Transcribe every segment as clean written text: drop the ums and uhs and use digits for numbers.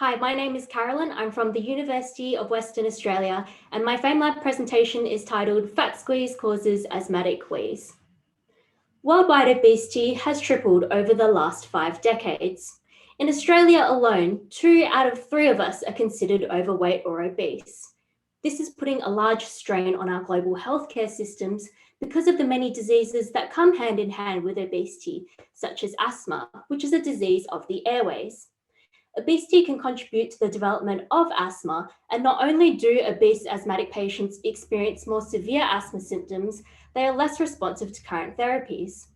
Hi, my name is Carolyn. I'm from the University of Western Australia, and my FameLab presentation is titled Fat Squeeze Causes Asthmatic Wheeze. Worldwide obesity has tripled over the last 5 decades. In Australia alone, 2 out of 3 of us are considered overweight or obese. This is putting a large strain on our global healthcare systems because of the many diseases that come hand in hand with obesity, such as asthma, which is a disease of the airways. Obesity can contribute to the development of asthma, and not only do obese asthmatic patients experience more severe asthma symptoms, they are less responsive to current therapies.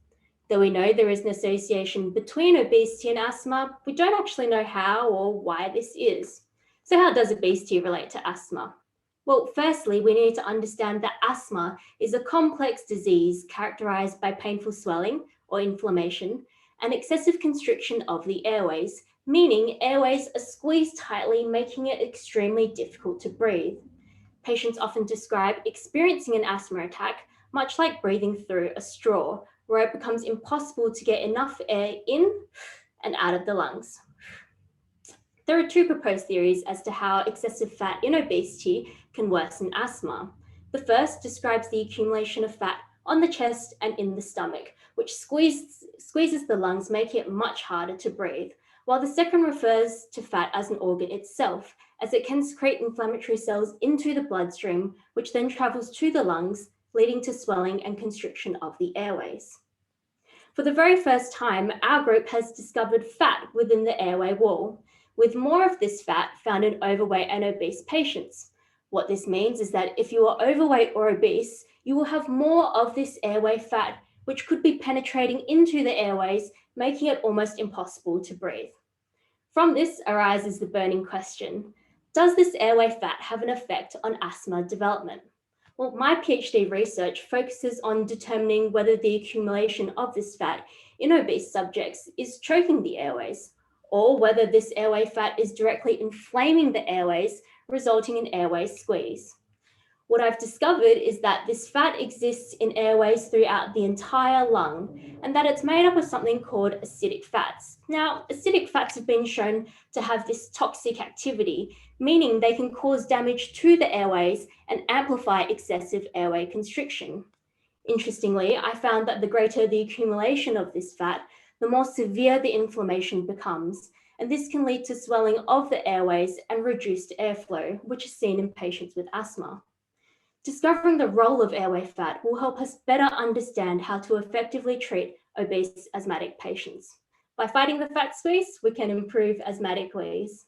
Though we know there is an association between obesity and asthma, we don't actually know how or why this is. So how does obesity relate to asthma? Well, firstly, we need to understand that asthma is a complex disease characterized by painful swelling or inflammation and excessive constriction of the airways, meaning airways are squeezed tightly, making it extremely difficult to breathe. Patients often describe experiencing an asthma attack much like breathing through a straw, where it becomes impossible to get enough air in and out of the lungs. There are 2 proposed theories as to how excessive fat in obesity can worsen asthma. The first describes the accumulation of fat on the chest and in the stomach, which squeezes the lungs, making it much harder to breathe, while the second refers to fat as an organ itself, as it can secrete inflammatory cells into the bloodstream, which then travels to the lungs, leading to swelling and constriction of the airways. For the very first time, our group has discovered fat within the airway wall, with more of this fat found in overweight and obese patients. What this means is that if you are overweight or obese, you will have more of this airway fat, which could be penetrating into the airways, making it almost impossible to breathe. From this arises the burning question: does this airway fat have an effect on asthma development? Well, my PhD research focuses on determining whether the accumulation of this fat in obese subjects is choking the airways, or whether this airway fat is directly inflaming the airways, resulting in airway squeeze. What I've discovered is that this fat exists in airways throughout the entire lung, and that it's made up of something called acidic fats. Now, acidic fats have been shown to have this toxic activity, meaning they can cause damage to the airways and amplify excessive airway constriction. Interestingly, I found that the greater the accumulation of this fat, the more severe the inflammation becomes, and this can lead to swelling of the airways and reduced airflow, which is seen in patients with asthma. Discovering the role of airway fat will help us better understand how to effectively treat obese asthmatic patients. By fighting the fat squeeze, we can improve asthmatic wheeze.